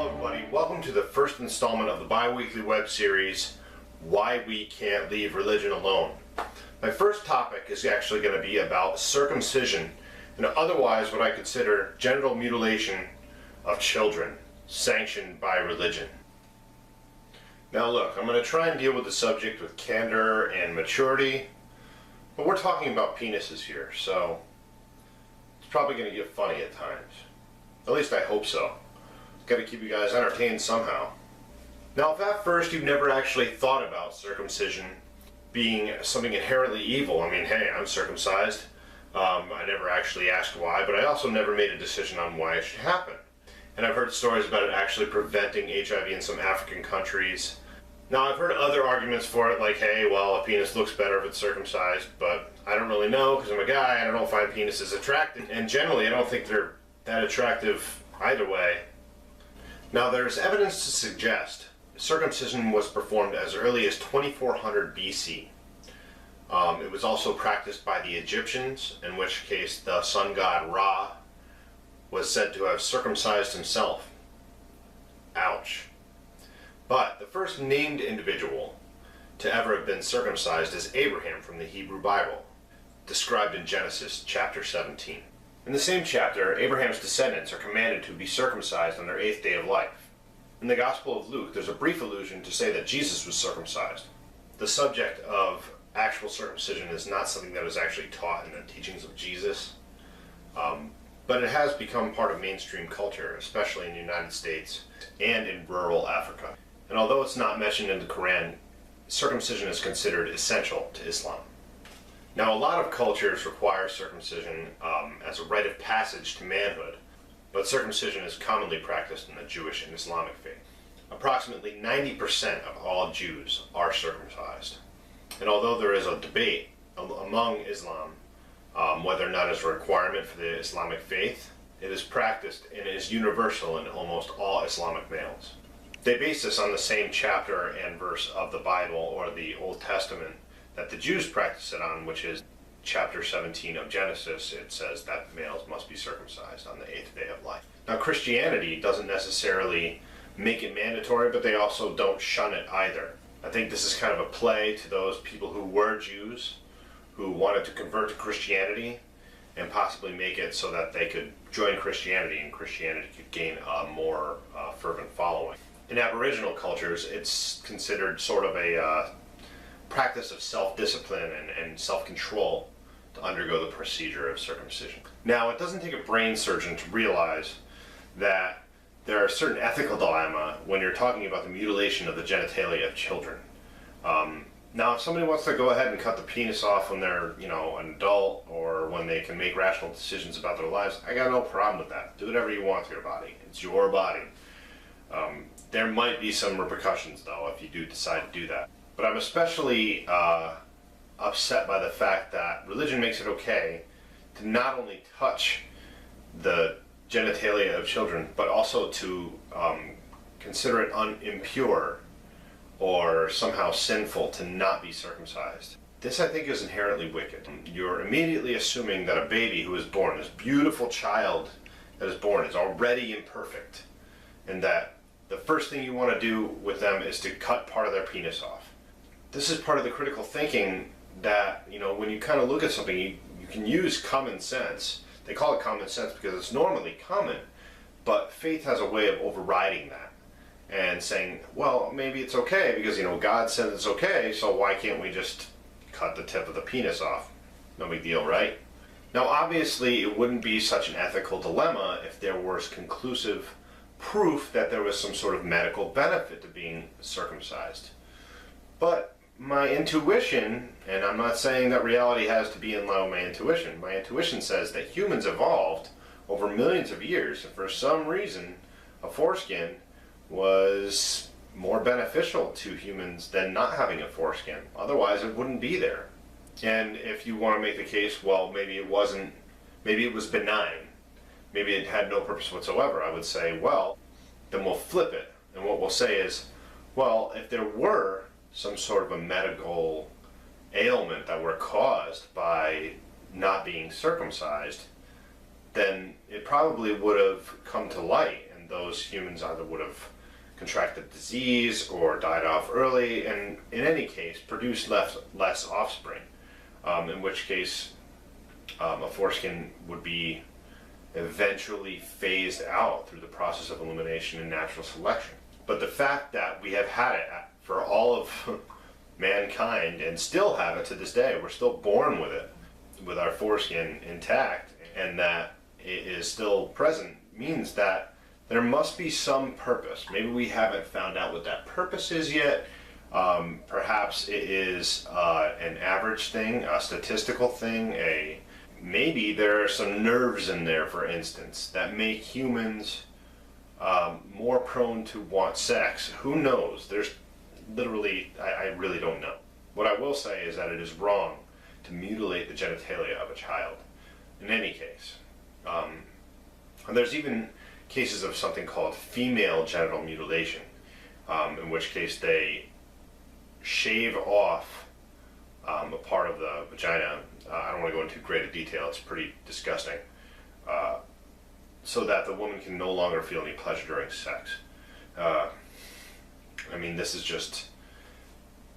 everybody. Welcome to the first installment of the bi-weekly web series, Why We Can't Leave Religion Alone. My first topic is actually going to be about circumcision, and otherwise what I consider genital mutilation of children, sanctioned by religion. Now look, I'm going to try and deal with the subject with candor and maturity, but we're talking about penises here, so it's probably going to get funny at times. At least I hope so. Got to keep you guys entertained somehow. Now, if at first you've never actually thought about circumcision being something inherently evil, I mean, hey, I'm circumcised. I never actually asked why, but I also never made a decision on why it should happen. And I've heard stories about it actually preventing HIV in some African countries. Now, I've heard other arguments for it, like, hey, well, a penis looks better if it's circumcised, but I don't really know because I'm a guy. I don't find penises attractive, and generally, I don't think they're that attractive either way. Now, there's evidence to suggest circumcision was performed as early as 2400 BC. It was also practiced by the Egyptians, in which case the sun god Ra was said to have circumcised himself. Ouch. But the first named individual to ever have been circumcised is Abraham from the Hebrew Bible, described in Genesis chapter 17. In the same chapter, Abraham's descendants are commanded to be circumcised on their 8th day of life. In the Gospel of Luke, there's a brief allusion to say that Jesus was circumcised. The subject of actual circumcision is not something that is actually taught in the teachings of Jesus, but it has become part of mainstream culture, especially in the United States and in rural Africa. And although it's not mentioned in the Quran, circumcision is considered essential to Islam. Now, a lot of cultures require circumcision as a rite of passage to manhood, but circumcision is commonly practiced in the Jewish and Islamic faith. Approximately 90% of all Jews are circumcised. And although there is a debate among Islam whether or not it's a requirement for the Islamic faith, it is practiced and it is universal in almost all Islamic males. They base this on the same chapter and verse of the Bible or the Old Testament that the Jews practice it on, which is chapter 17 of Genesis. It says that males must be circumcised on the 8th day of life. Now, Christianity doesn't necessarily make it mandatory, but they also don't shun it either. I think this is kind of a play to those people who were Jews, who wanted to convert to Christianity and possibly make it so that they could join Christianity and Christianity could gain a more fervent following. In Aboriginal cultures, it's considered sort of a practice of self-discipline and self-control to undergo the procedure of circumcision. Now, it doesn't take a brain surgeon to realize that there are certain ethical dilemma when you're talking about the mutilation of the genitalia of children. Now, if somebody wants to go ahead and cut the penis off when they're, an adult or when they can make rational decisions about their lives, I got no problem with that. Do whatever you want to your body. It's your body. There might be some repercussions, though, if you do decide to do that. But I'm especially upset by the fact that religion makes it okay to not only touch the genitalia of children, but also to consider it impure or somehow sinful to not be circumcised. This, I think, is inherently wicked. You're immediately assuming that a baby who is born, this beautiful child that is born, is already imperfect, and that the first thing you want to do with them is to cut part of their penis off. This is part of the critical thinking that, when you kind of look at something, you can use common sense. They call it common sense because it's normally common, but faith has a way of overriding that and saying, well, maybe it's okay because, God said it's okay, so why can't we just cut the tip of the penis off? No big deal, right? Now, obviously, it wouldn't be such an ethical dilemma if there was conclusive proof that there was some sort of medical benefit to being circumcised. But my intuition, and I'm not saying that reality has to be in line with my intuition says that humans evolved over millions of years, and for some reason, a foreskin was more beneficial to humans than not having a foreskin. Otherwise, it wouldn't be there. And if you want to make the case, well, maybe it was benign, maybe it had no purpose whatsoever, I would say, well, then we'll flip it. And what we'll say is, well, if there were some sort of a medical ailment that were caused by not being circumcised, then it probably would have come to light, and those humans either would have contracted disease or died off early, and in any case produced less offspring, in which case a foreskin would be eventually phased out through the process of elimination and natural selection. But the fact that we have had it for all of mankind and still have it to this day, we're still born with it, with our foreskin intact, and that it is still present, means that there must be some purpose. Maybe we haven't found out what that purpose is yet. Perhaps it is an average thing, a statistical thing, maybe there are some nerves in there, for instance, that make humans more prone to want sex. Who knows? There's literally, I really don't know. What I will say is that it is wrong to mutilate the genitalia of a child, in any case. And there's even cases of something called female genital mutilation, in which case they shave off a part of the vagina. I don't want to go into great detail, it's pretty disgusting, so that the woman can no longer feel any pleasure during sex. I mean, this is just,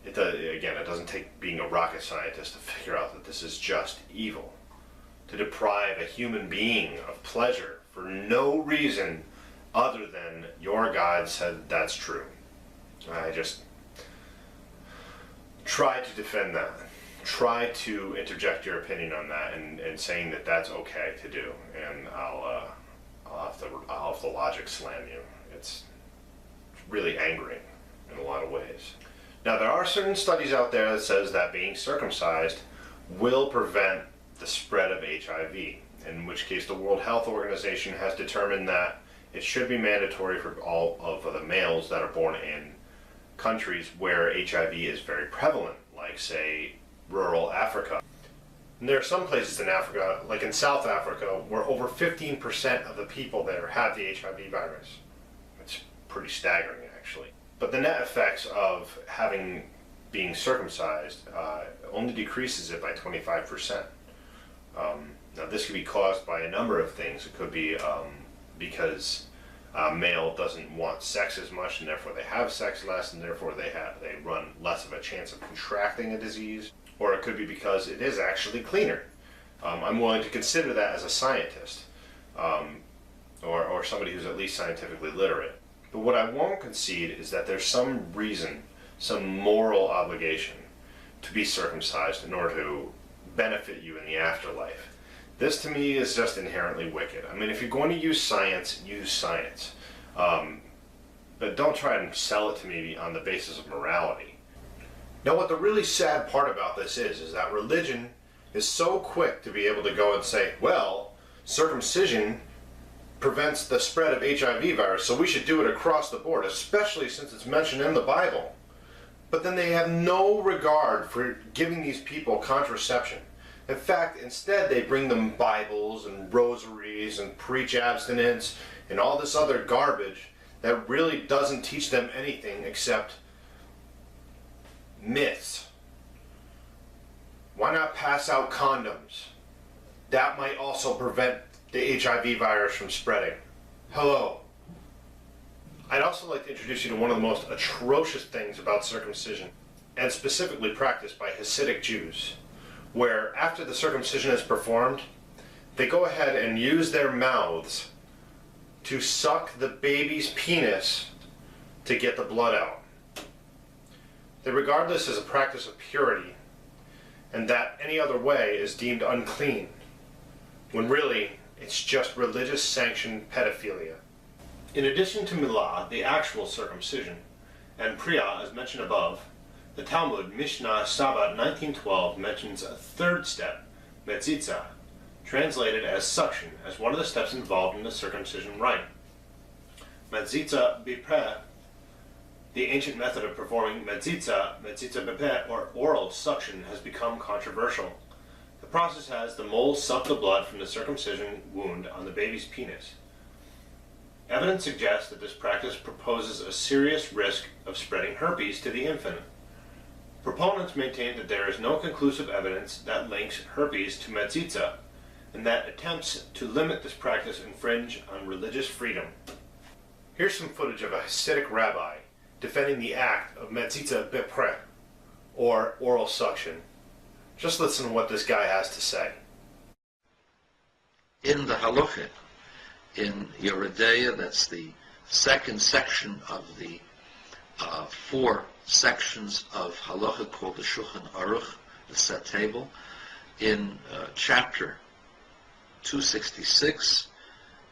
it doesn't take being a rocket scientist to figure out that this is just evil. To deprive a human being of pleasure for no reason other than your God said that's true. I just try to defend that. Try to interject your opinion on that and saying that that's okay to do, and I'll have to logic slam you. It's really angering in a lot of ways. Now, there are certain studies out there that says that being circumcised will prevent the spread of HIV, in which case the World Health Organization has determined that it should be mandatory for all of the males that are born in countries where HIV is very prevalent, like, say, rural Africa. And there are some places in Africa, like in South Africa, where over 15% of the people there have the HIV virus. It's pretty staggering, actually. But the net effects of being circumcised only decreases it by 25%. Now, this could be caused by a number of things. It could be because a male doesn't want sex as much, and therefore they have sex less, and therefore they run less of a chance of contracting a disease. Or it could be because it is actually cleaner. I'm willing to consider that as a scientist, or somebody who's at least scientifically literate. But what I won't concede is that there's some reason, some moral obligation to be circumcised in order to benefit you in the afterlife. This to me is just inherently wicked. I mean, if you're going to use science, use science. But don't try and sell it to me on the basis of morality. Now, what the really sad part about this is that religion is so quick to be able to go and say, well, circumcision prevents the spread of HIV virus, so we should do it across the board, especially since it's mentioned in the Bible. But then they have no regard for giving these people contraception. In fact, instead they bring them Bibles and rosaries and preach abstinence and all this other garbage that really doesn't teach them anything except myths. Why not pass out condoms? That might also prevent the HIV virus from spreading. Hello. I'd also like to introduce you to one of the most atrocious things about circumcision, and specifically practiced by Hasidic Jews, where after the circumcision is performed, they go ahead and use their mouths to suck the baby's penis to get the blood out. They regard this as a practice of purity, and that any other way is deemed unclean, when really it's just religious sanctioned pedophilia. In addition to Milah, the actual circumcision, and Priya, as mentioned above, the Talmud Mishnah Sabbat 1912 mentions a third step, metzitza, translated as suction, as one of the steps involved in the circumcision rite. Metzitza bipeh, the ancient method of performing metzitza bipeh, or oral suction, has become controversial. The process has the mole suck the blood from the circumcision wound on the baby's penis. Evidence suggests that this practice proposes a serious risk of spreading herpes to the infant. Proponents maintain that there is no conclusive evidence that links herpes to metzitza, and that attempts to limit this practice infringe on religious freedom. Here's some footage of a Hasidic rabbi defending the act of metzitza bepre, or oral suction. Just listen to what this guy has to say. In the halacha, in Yeridea, that's the second section of the 4 sections of halacha called the Shulchan Aruch, the set table. In chapter 266,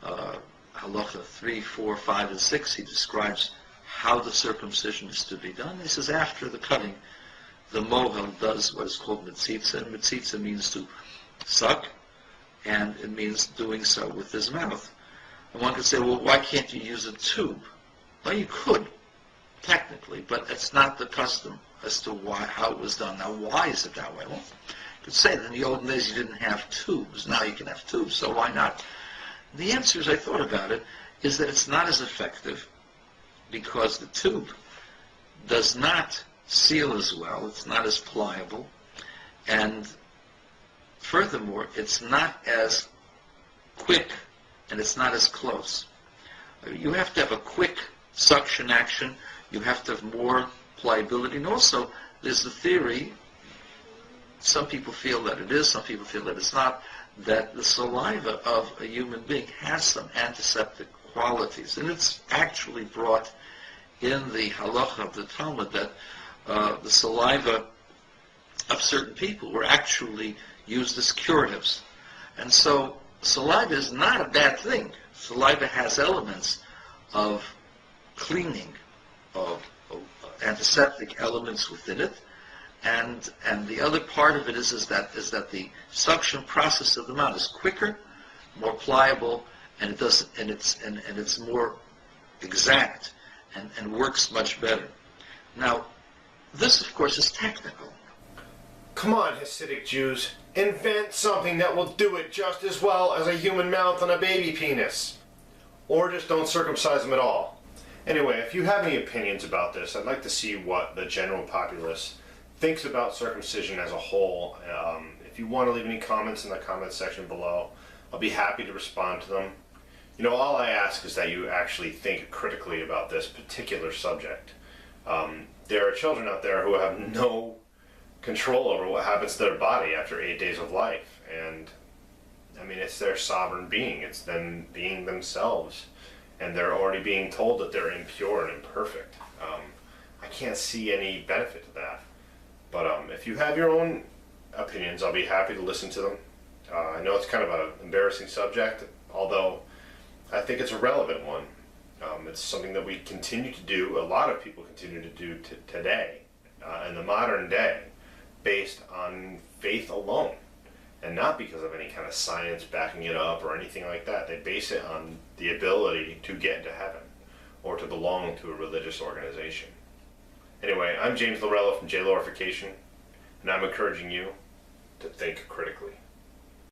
halacha 3, 4, 5, and 6, he describes how the circumcision is to be done. He says after the cutting, the mohel does what is called metzitza, and metzitza means to suck, and it means doing so with his mouth. And one could say, well, why can't you use a tube? Well, you could, technically, but it's not the custom as to how it was done. Now, why is it that way? Well, you could say that in the olden days you didn't have tubes. Now you can have tubes, so why not? The answer, as I thought about it, is that it's not as effective because the tube does not seal as well, it's not as pliable, and furthermore, it's not as quick and it's not as close. You have to have a quick suction action, you have to have more pliability, and also there's the theory, some people feel that it is, some people feel that it's not, that the saliva of a human being has some antiseptic qualities. And it's actually brought in the halacha of the Talmud that the saliva of certain people were actually used as curatives. And so saliva is not a bad thing. Saliva has elements of cleaning, of antiseptic elements within it. And the other part of it is that the suction process of the mouth is quicker, more pliable, and it's more exact and works much better. Now, this of course is technical. Come on, Hasidic Jews, invent something that will do it just as well as a human mouth on a baby penis. Or just don't circumcise them at all. Anyway, if you have any opinions about this, I'd like to see what the general populace thinks about circumcision as a whole. If you want to leave any comments in the comment section below, I'll be happy to respond to them. You know, all I ask is that you actually think critically about this particular subject. There are children out there who have no control over what happens to their body after 8 days of life, and I mean, it's their sovereign being, it's them being themselves, and they're already being told that they're impure and imperfect. I can't see any benefit to that. But if you have your own opinions, I'll be happy to listen to them. I know it's kind of an embarrassing subject, although I think it's a relevant one. It's something that we continue to do, a lot of people continue to do today, in the modern day, based on faith alone, and not because of any kind of science backing it up or anything like that. They base it on the ability to get into heaven or to belong to a religious organization. Anyway, I'm James Lorello from jlorification, and I'm encouraging you to think critically.